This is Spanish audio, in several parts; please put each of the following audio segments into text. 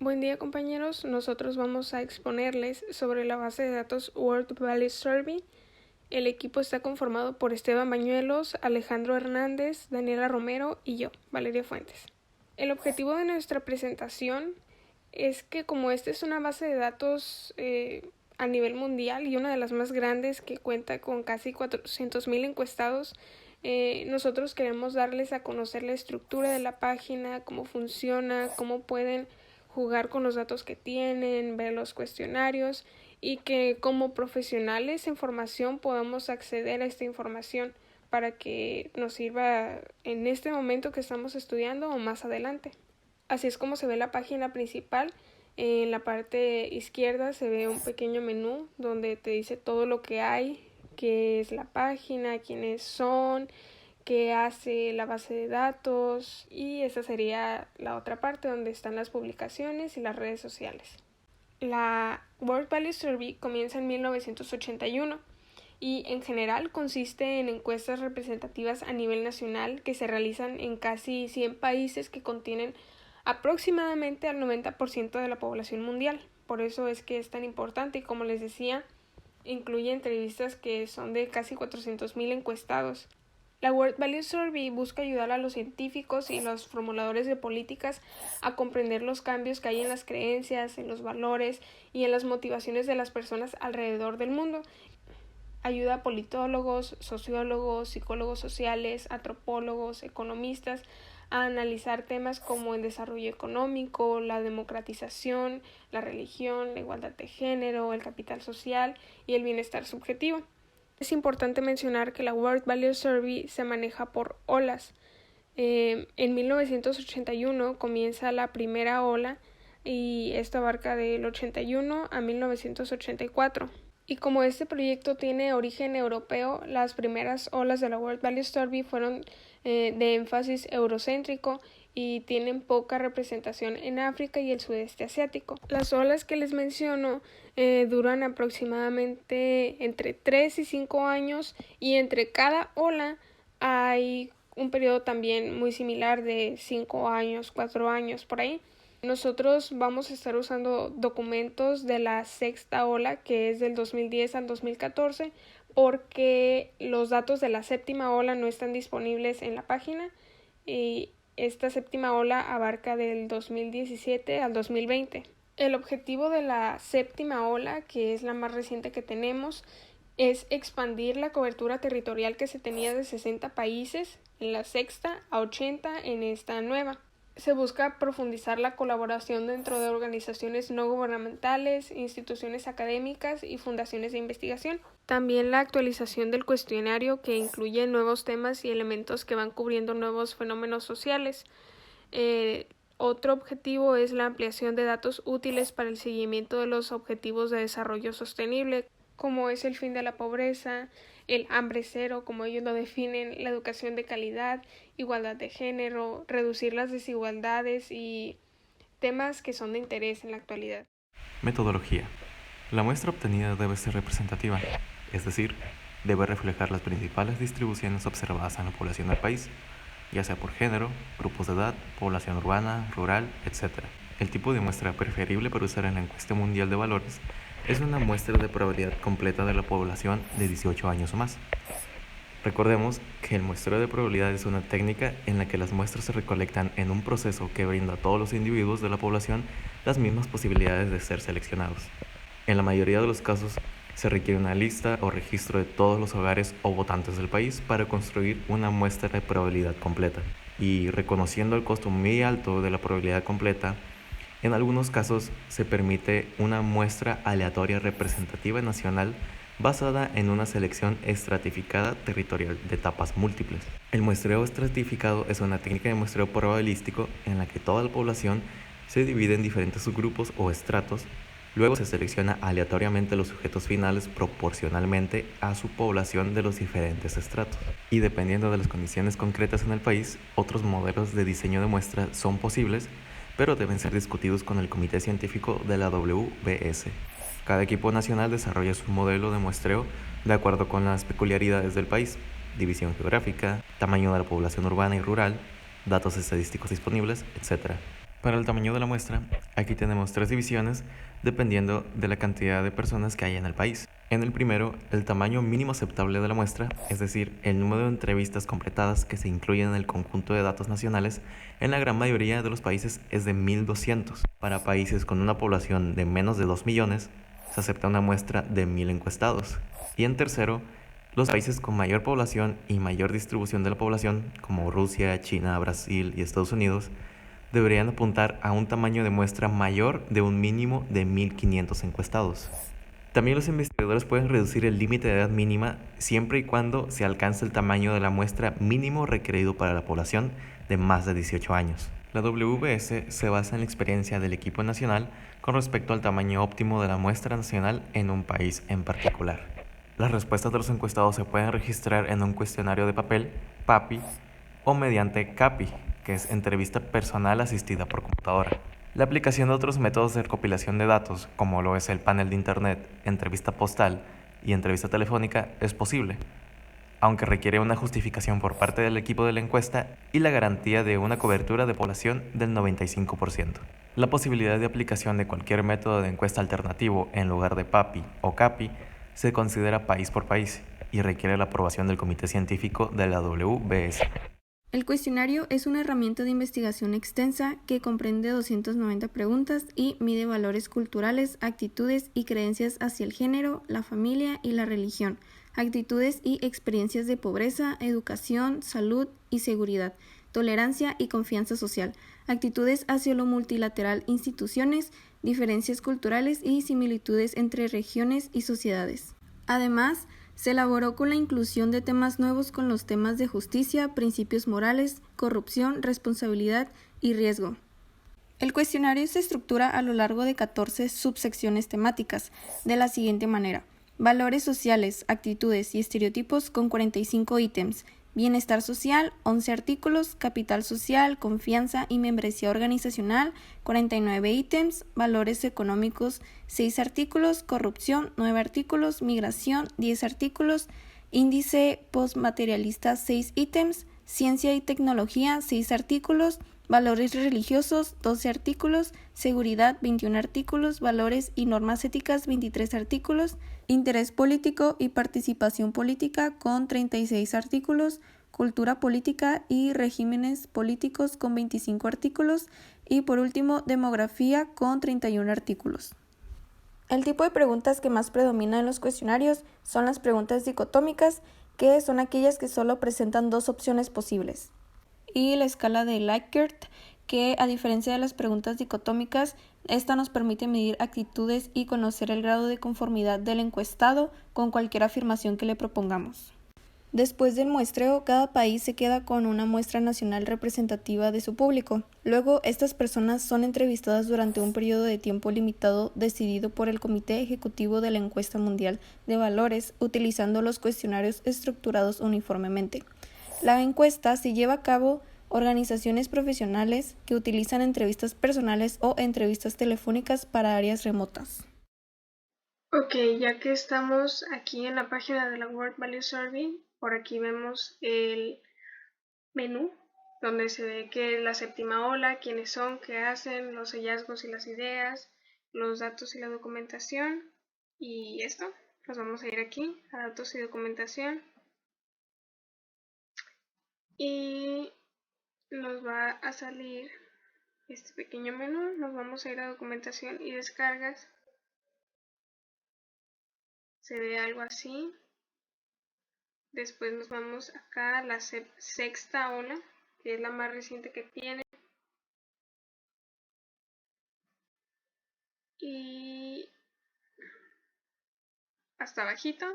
Buen día compañeros, nosotros vamos a exponerles sobre la base de datos World Value Survey. El equipo está conformado por Esteban Bañuelos, Alejandro Hernández, Daniela Romero y yo, Valeria Fuentes. El objetivo de nuestra presentación es que como esta es una base de datos a nivel mundial y una de las más grandes que cuenta con casi 400,000 encuestados, nosotros queremos darles a conocer la estructura de la página, cómo funciona, cómo pueden jugar con los datos que tienen, ver los cuestionarios y que como profesionales en formación podamos acceder a esta información para que nos sirva en este momento que estamos estudiando o más adelante. Así es como se ve la página principal. En la parte izquierda se ve un pequeño menú donde te dice todo lo que hay, qué es la página, quiénes son, qué hace la base de datos, y esa sería la otra parte donde están las publicaciones y las redes sociales. La World Value Survey comienza en 1981 y en general consiste en encuestas representativas a nivel nacional que se realizan en casi 100 países que contienen aproximadamente al 90% de la población mundial. Por eso es que es tan importante y, como les decía, incluye entrevistas que son de casi 400,000 encuestados. La World Value Survey busca ayudar a los científicos y los formuladores de políticas a comprender los cambios que hay en las creencias, en los valores y en las motivaciones de las personas alrededor del mundo. Ayuda a politólogos, sociólogos, psicólogos sociales, antropólogos, economistas a analizar temas como el desarrollo económico, la democratización, la religión, la igualdad de género, el capital social y el bienestar subjetivo. Es importante mencionar que la World Value Survey se maneja por olas. En 1981 comienza la primera ola y esto abarca del 81 a 1984. Y como este proyecto tiene origen europeo, las primeras olas de la World Value Survey fueron de énfasis eurocéntrico y tienen poca representación en África y el sudeste asiático. Las olas que les menciono duran aproximadamente entre 3 y 5 años, y entre cada ola hay un periodo también muy similar de 5 años, 4 años por ahí. Nosotros vamos a estar usando documentos de la sexta ola, que es del 2010 al 2014, porque los datos de la séptima ola no están disponibles en la página, y esta séptima ola abarca del 2017 al 2020. El objetivo de la séptima ola, que es la más reciente que tenemos, es expandir la cobertura territorial que se tenía de 60 países en la sexta a 80 en esta nueva. Se busca profundizar la colaboración dentro de organizaciones no gubernamentales, instituciones académicas y fundaciones de investigación. También la actualización del cuestionario, que incluye nuevos temas y elementos que van cubriendo nuevos fenómenos sociales. Otro objetivo es la ampliación de datos útiles para el seguimiento de los objetivos de desarrollo sostenible, como es el fin de la pobreza, el hambre cero, como ellos lo definen, la educación de calidad, igualdad de género, reducir las desigualdades y temas que son de interés en la actualidad. Metodología. La muestra obtenida debe ser representativa, es decir, debe reflejar las principales distribuciones observadas en la población del país, ya sea por género, grupos de edad, población urbana, rural, etc. El tipo de muestra preferible para usar en la encuesta mundial de valores es una muestra de probabilidad completa de la población de 18 años o más. Recordemos que el muestreo de probabilidad es una técnica en la que las muestras se recolectan en un proceso que brinda a todos los individuos de la población las mismas posibilidades de ser seleccionados. En la mayoría de los casos, se requiere una lista o registro de todos los hogares o votantes del país para construir una muestra de probabilidad completa. Y reconociendo el costo muy alto de la probabilidad completa, en algunos casos se permite una muestra aleatoria representativa nacional basada en una selección estratificada territorial de etapas múltiples. El muestreo estratificado es una técnica de muestreo probabilístico en la que toda la población se divide en diferentes subgrupos o estratos. Luego se selecciona aleatoriamente los sujetos finales proporcionalmente a su población de los diferentes estratos. Y dependiendo de las condiciones concretas en el país, otros modelos de diseño de muestra son posibles, pero deben ser discutidos con el comité científico de la WBS. Cada equipo nacional desarrolla su modelo de muestreo de acuerdo con las peculiaridades del país, división geográfica, tamaño de la población urbana y rural, datos estadísticos disponibles, etc. Para el tamaño de la muestra, aquí tenemos 3 divisiones dependiendo de la cantidad de personas que hay en el país. En el primero, el tamaño mínimo aceptable de la muestra, es decir, el número de entrevistas completadas que se incluyen en el conjunto de datos nacionales, en la gran mayoría de los países es de 1.200. Para países con una población de menos de 2 millones, se acepta una muestra de 1.000 encuestados. Y en tercero, los países con mayor población y mayor distribución de la población, como Rusia, China, Brasil y Estados Unidos, deberían apuntar a un tamaño de muestra mayor de un mínimo de 1.500 encuestados. También los investigadores pueden reducir el límite de edad mínima siempre y cuando se alcance el tamaño de la muestra mínimo requerido para la población de más de 18 años. La WBS se basa en la experiencia del equipo nacional con respecto al tamaño óptimo de la muestra nacional en un país en particular. Las respuestas de los encuestados se pueden registrar en un cuestionario de papel, PAPI, o mediante CAPI, que es entrevista personal asistida por computadora. La aplicación de otros métodos de recopilación de datos, como lo es el panel de internet, entrevista postal y entrevista telefónica, es posible, aunque requiere una justificación por parte del equipo de la encuesta y la garantía de una cobertura de población del 95%. La posibilidad de aplicación de cualquier método de encuesta alternativo en lugar de PAPI o CAPI se considera país por país y requiere la aprobación del comité científico de la WBS. El cuestionario es una herramienta de investigación extensa que comprende 290 preguntas y mide valores culturales, actitudes y creencias hacia el género, la familia y la religión, actitudes y experiencias de pobreza, educación, salud y seguridad, tolerancia y confianza social, actitudes hacia lo multilateral, instituciones, diferencias culturales y similitudes entre regiones y sociedades. Además, se elaboró con la inclusión de temas nuevos con los temas de justicia, principios morales, corrupción, responsabilidad y riesgo. El cuestionario se estructura a lo largo de 14 subsecciones temáticas, de la siguiente manera: valores sociales, actitudes y estereotipos con 45 ítems, bienestar social, 11 artículos, capital social, confianza y membresía organizacional, 49 ítems, valores económicos, 6 artículos, corrupción, 9 artículos, migración, 10 artículos, índice postmaterialista, 6 ítems, ciencia y tecnología, 6 artículos, valores religiosos, 12 artículos, seguridad, 21 artículos, valores y normas éticas, 23 artículos, interés político y participación política con 36 artículos, cultura política y regímenes políticos con 25 artículos y por último demografía con 31 artículos. El tipo de preguntas que más predomina en los cuestionarios son las preguntas dicotómicas, que son aquellas que solo presentan dos opciones posibles, y la escala de Likert, que a diferencia de las preguntas dicotómicas, esta nos permite medir actitudes y conocer el grado de conformidad del encuestado con cualquier afirmación que le propongamos. Después del muestreo, cada país se queda con una muestra nacional representativa de su público. Luego, estas personas son entrevistadas durante un periodo de tiempo limitado decidido por el Comité Ejecutivo de la Encuesta Mundial de Valores, utilizando los cuestionarios estructurados uniformemente. La encuesta se lleva a cabo organizaciones profesionales que utilizan entrevistas personales o entrevistas telefónicas para áreas remotas. Ok, ya que estamos aquí en la página de la World Value Survey, por aquí vemos el menú donde se ve que la séptima ola, quiénes son, qué hacen, los hallazgos y las ideas, los datos y la documentación. Y esto, nos vamos a ir aquí a datos y documentación. Y nos va a salir este pequeño menú. Nos vamos a ir a documentación y descargas. Se ve algo así. Después nos vamos acá a la sexta ola, que es la más reciente que tiene. Y hasta abajito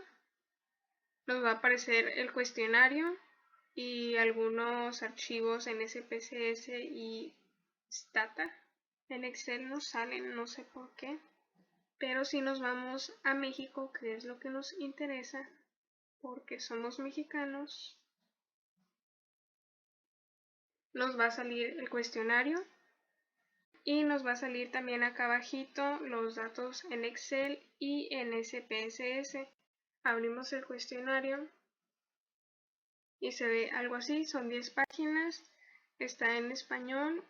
nos va a aparecer el cuestionario y algunos archivos en SPSS y Stata. En Excel nos salen, no sé por qué. Pero si nos vamos a México, que es lo que nos interesa, porque somos mexicanos, nos va a salir el cuestionario y nos va a salir también acá abajito los datos en Excel y en SPSS. Abrimos el cuestionario y se ve algo así, son 10 páginas, está en español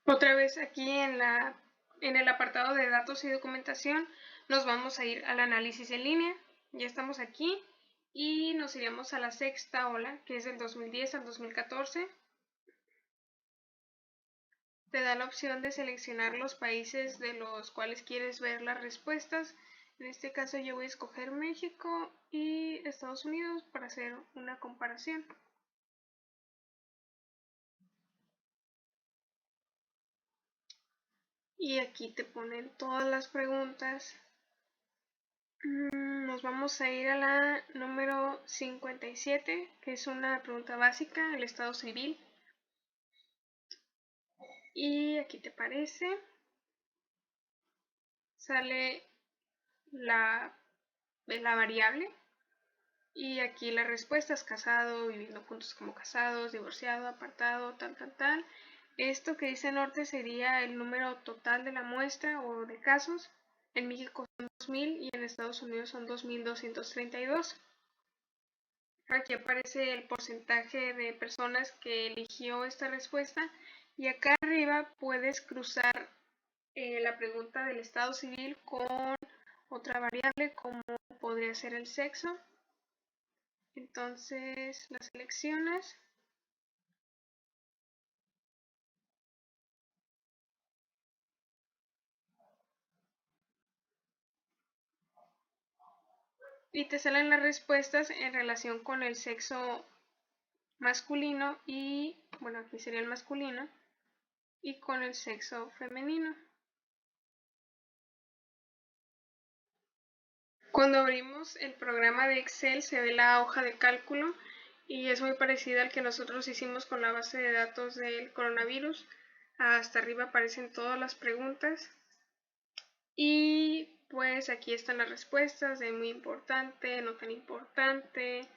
Otra vez aquí en el apartado de datos y documentación nos vamos a ir al análisis en línea. Ya estamos aquí y nos iremos a la sexta ola, que es del 2010 al 2014. Te da la opción de seleccionar los países de los cuales quieres ver las respuestas. En este caso yo voy a escoger México y Estados Unidos para hacer una comparación. Y aquí te ponen todas las preguntas. Nos vamos a ir a la número 57, que es una pregunta básica, el estado civil. Y aquí te aparece, sale la variable. Y aquí las respuestas: casado, viviendo juntos como casados, divorciado, apartado, tal. Esto que dice norte sería el número total de la muestra o de casos. En México son 2000 y en Estados Unidos son 2232. Aquí aparece el porcentaje de personas que eligió esta respuesta y acá arriba puedes cruzar la pregunta del estado civil con otra variable como podría ser el sexo. Entonces las seleccionas y te salen las respuestas en relación con el sexo masculino y, bueno, aquí sería el masculino, y con el sexo femenino. Cuando abrimos el programa de Excel se ve la hoja de cálculo y es muy parecida al que nosotros hicimos con la base de datos del coronavirus. Hasta arriba aparecen todas las preguntas y pues aquí están las respuestas de muy importante, no tan importante.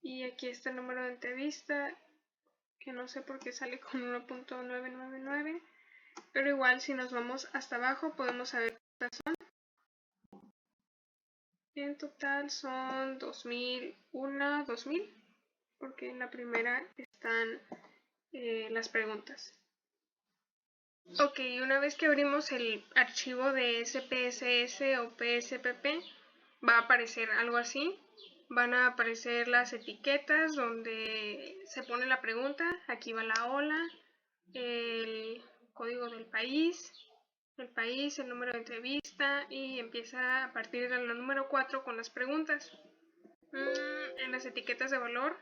Y aquí está el número de entrevista, que no sé por qué sale con 1.999, pero igual si nos vamos hasta abajo podemos saber cuántas son. En total son 2000, porque en la primera están las preguntas. Ok, una vez que abrimos el archivo de SPSS o PSPP, va a aparecer algo así. Van a aparecer las etiquetas donde se pone la pregunta. Aquí va la ola, el código del país, el número de entrevista y empieza a partir del número 4 con las preguntas. En las etiquetas de valor,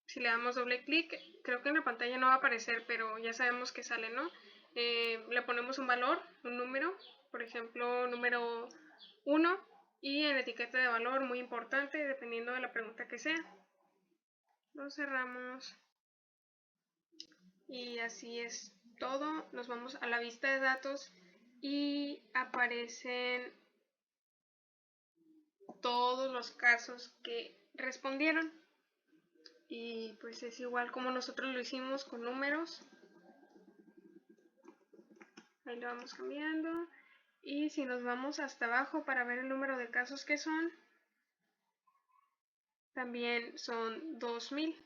si le damos doble clic, creo que en la pantalla no va a aparecer, pero ya sabemos que sale, ¿no? Le ponemos un valor, un número, por ejemplo, número 1, y en la etiqueta de valor, muy importante, dependiendo de la pregunta que sea. Lo cerramos. Y así es todo. Nos vamos a la vista de datos y aparecen todos los casos que respondieron. Y pues es igual como nosotros lo hicimos con números. Ahí lo vamos cambiando. Y si nos vamos hasta abajo para ver el número de casos que son, también son 2000,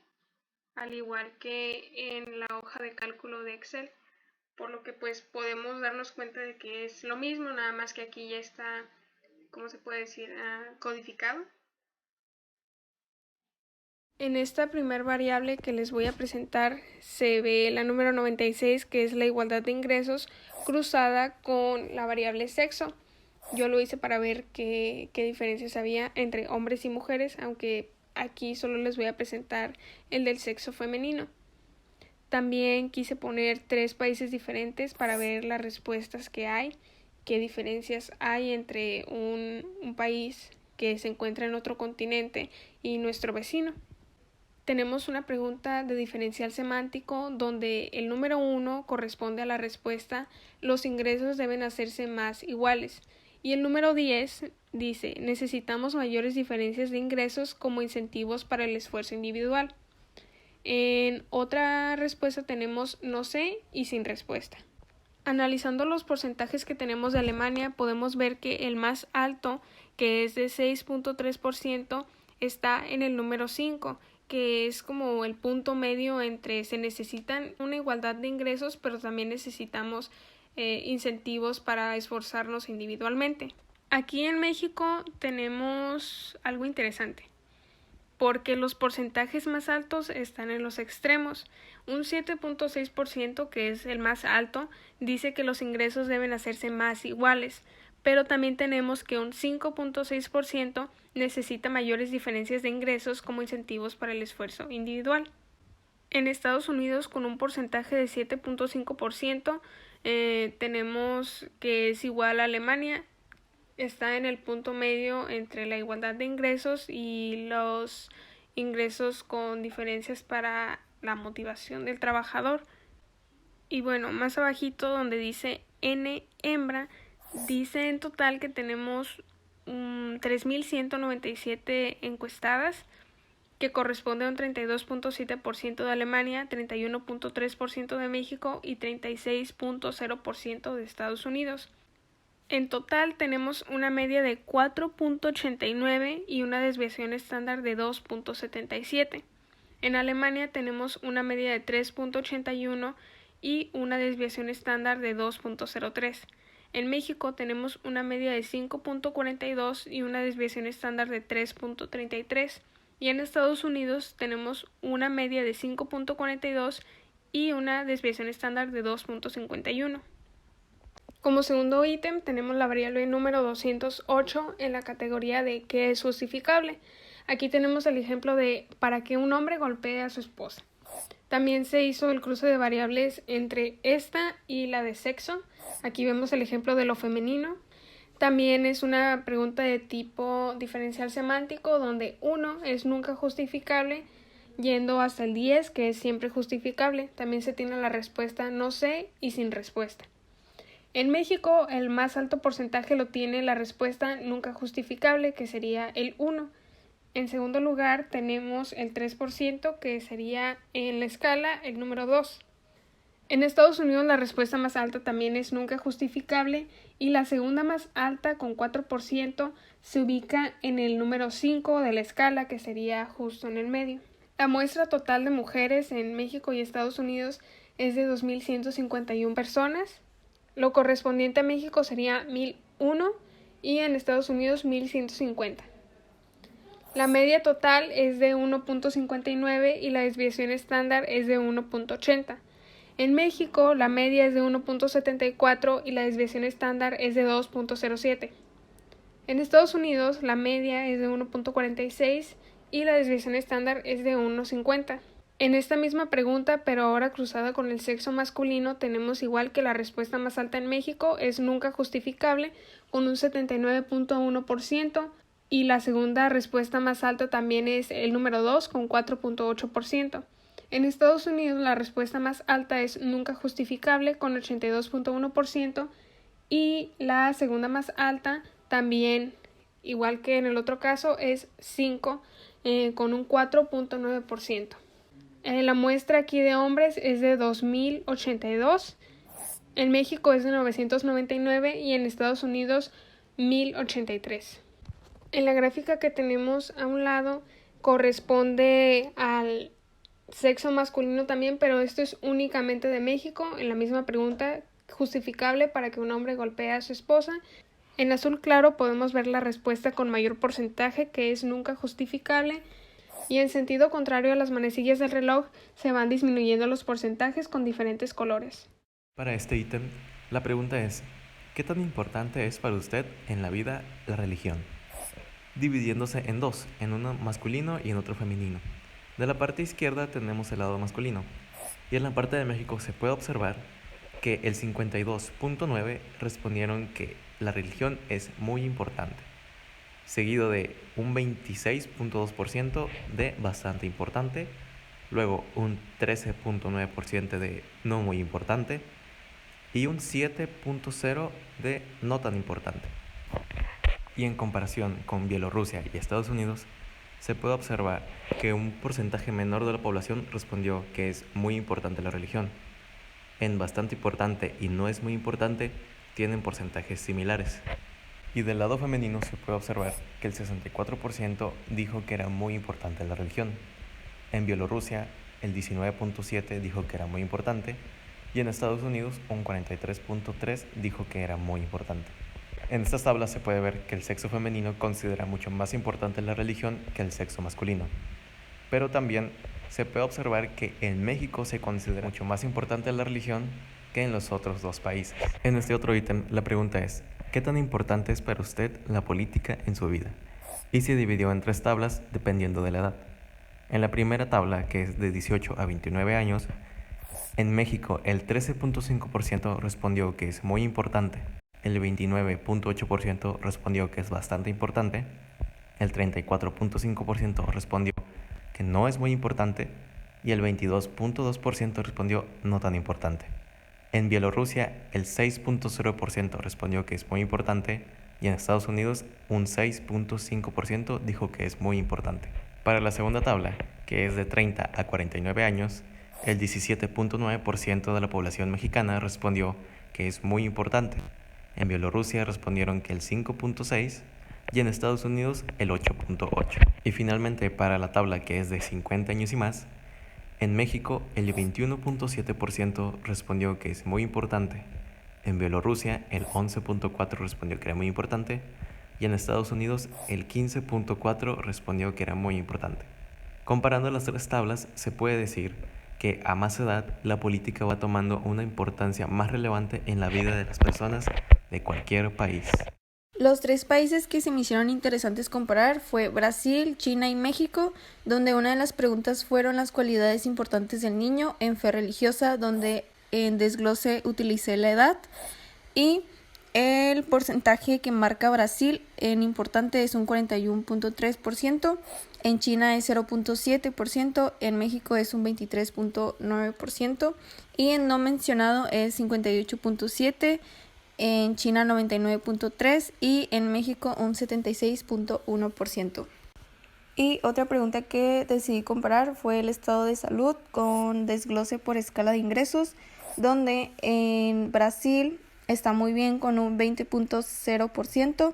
al igual que en la hoja de cálculo de Excel, por lo que pues podemos darnos cuenta de que es lo mismo, nada más que aquí ya está, ¿cómo se puede decir?, codificado. En esta primer variable que les voy a presentar se ve la número 96, que es la igualdad de ingresos, cruzada con la variable sexo. Yo lo hice para ver qué diferencias había entre hombres y mujeres, aunque aquí solo les voy a presentar el del sexo femenino. También quise poner 3 países diferentes para ver las respuestas que hay, qué diferencias hay entre un país que se encuentra en otro continente y nuestro vecino. Tenemos una pregunta de diferencial semántico donde el número 1 corresponde a la respuesta los ingresos deben hacerse más iguales y el número 10 dice necesitamos mayores diferencias de ingresos como incentivos para el esfuerzo individual. En otra respuesta tenemos no sé y sin respuesta. Analizando los porcentajes que tenemos de Alemania podemos ver que el más alto, que es de 6.3%, está en el número 5, que es como el punto medio entre se necesitan una igualdad de ingresos, pero también necesitamos incentivos para esforzarnos individualmente. Aquí en México tenemos algo interesante, porque los porcentajes más altos están en los extremos. Un 7.6%, que es el más alto, dice que los ingresos deben hacerse más iguales, pero también tenemos que un 5.6% necesita mayores diferencias de ingresos como incentivos para el esfuerzo individual. En Estados Unidos, con un porcentaje de 7.5%, tenemos que es igual a Alemania. Está en el punto medio entre la igualdad de ingresos y los ingresos con diferencias para la motivación del trabajador. Y bueno, más abajito donde dice N hembra, dice en total que tenemos 3.197 encuestadas, que corresponde a un 32.7% de Alemania, 31.3% de México y 36.0% de Estados Unidos. En total tenemos una media de 4.89 y una desviación estándar de 2.77. En Alemania tenemos una media de 3.81 y una desviación estándar de 2.03. En México tenemos una media de 5.42 y una desviación estándar de 3.33. Y en Estados Unidos tenemos una media de 5.42 y una desviación estándar de 2.51. Como segundo ítem tenemos la variable número 208 en la categoría de ¿qué es justificable? Aquí tenemos el ejemplo de para que un hombre golpee a su esposa. También se hizo el cruce de variables entre esta y la de sexo. Aquí vemos el ejemplo de lo femenino. También es una pregunta de tipo diferencial semántico donde 1 es nunca justificable, yendo hasta el 10 que es siempre justificable. También se tiene la respuesta no sé y sin respuesta. En México el más alto porcentaje lo tiene la respuesta nunca justificable, que sería el 1. En segundo lugar tenemos el 3%, que sería en la escala el número 2. En Estados Unidos la respuesta más alta también es nunca justificable y la segunda más alta con 4% se ubica en el número 5 de la escala, que sería justo en el medio. La muestra total de mujeres en México y Estados Unidos es de 2.151 personas. Lo correspondiente a México sería 1.001 y en Estados Unidos 1.150. La media total es de 1.59 y la desviación estándar es de 1.80. En México la media es de 1.74 y la desviación estándar es de 2.07. En Estados Unidos la media es de 1.46 y la desviación estándar es de 1.50. En esta misma pregunta, pero ahora cruzada con el sexo masculino, tenemos igual que la respuesta más alta en México es nunca justificable con un 79.1% y la segunda respuesta más alta también es el número 2 con 4.8%. En Estados Unidos la respuesta más alta es nunca justificable con 82.1% y la segunda más alta también, igual que en el otro caso, es 5 con un 4.9%. La muestra aquí de hombres es de 2.082, en México es de 999 y en Estados Unidos 1.083. En la gráfica que tenemos a un lado corresponde al sexo masculino también, pero esto es únicamente de México. En la misma pregunta, justificable para que un hombre golpee a su esposa. En azul claro podemos ver la respuesta con mayor porcentaje, que es nunca justificable. Y en sentido contrario a las manecillas del reloj se van disminuyendo los porcentajes con diferentes colores. Para este ítem, la pregunta es, ¿qué tan importante es para usted en la vida la religión? Dividiéndose en dos, en uno masculino y en otro femenino. De la parte izquierda tenemos el lado masculino, y en la parte de México se puede observar que el 52.9 respondieron que la religión es muy importante, seguido de un 26.2% de bastante importante, luego un 13.9% de no muy importante y un 7.0% de no tan importante. Y en comparación con Bielorrusia y Estados Unidos, se puede observar que un porcentaje menor de la población respondió que es muy importante la religión. En bastante importante y no es muy importante tienen porcentajes similares. Y del lado femenino se puede observar que el 64% dijo que era muy importante la religión. En Bielorrusia, el 19.7 dijo que era muy importante y en Estados Unidos un 43.3 dijo que era muy importante. En estas tablas se puede ver que el sexo femenino considera mucho más importante la religión que el sexo masculino. Pero también se puede observar que en México se considera mucho más importante la religión que en los otros dos países. En este otro ítem, la pregunta es, ¿qué tan importante es para usted la política en su vida? Y se dividió en 3 tablas dependiendo de la edad. En la primera tabla, que es de 18 a 29 años, en México el 13.5% respondió que es muy importante, el 29.8% respondió que es bastante importante, el 34.5% respondió que no es muy importante y el 22.2% respondió no tan importante. En Bielorrusia el 6.0% respondió que es muy importante y en Estados Unidos un 6.5% dijo que es muy importante. Para la segunda tabla, que es de 30 a 49 años, el 17.9% de la población mexicana respondió que es muy importante. En Bielorrusia respondieron que el 5.6% y en Estados Unidos el 8.8%. Y finalmente para la tabla que es de 50 años y más, en México el 21.7% respondió que es muy importante. En Bielorrusia el 11.4% respondió que era muy importante y en Estados Unidos el 15.4% respondió que era muy importante. Comparando las 3 tablas se puede decir que a más edad la política va tomando una importancia más relevante en la vida de las personas de cualquier país. Los 3 países que se me hicieron interesantes comparar fue Brasil, China y México, donde una de las preguntas fueron las cualidades importantes del niño en fe religiosa, donde en desglose utilicé la edad y el porcentaje que marca Brasil en importante es un 41.3%, en China es 0.7%, en México es un 23.9% y en no mencionado es 58.7%. En China 99.3% y en México un 76.1%. Y otra pregunta que decidí comparar fue el estado de salud con desglose por escala de ingresos, donde en Brasil está muy bien con un 20.0%,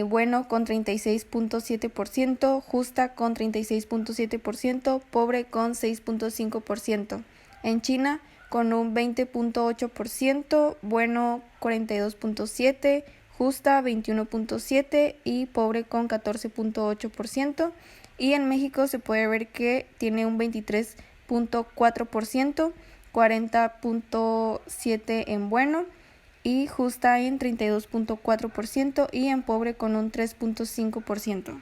bueno con 36.7%, justa con 36.7%, pobre con 6.5%. En China con un 20.8%, bueno 42.7%, justa 21.7% y pobre con 14.8%. Y en México se puede ver que tiene un 23.4%, 40.7% en bueno y justa en 32.4% y en pobre con un 3.5%.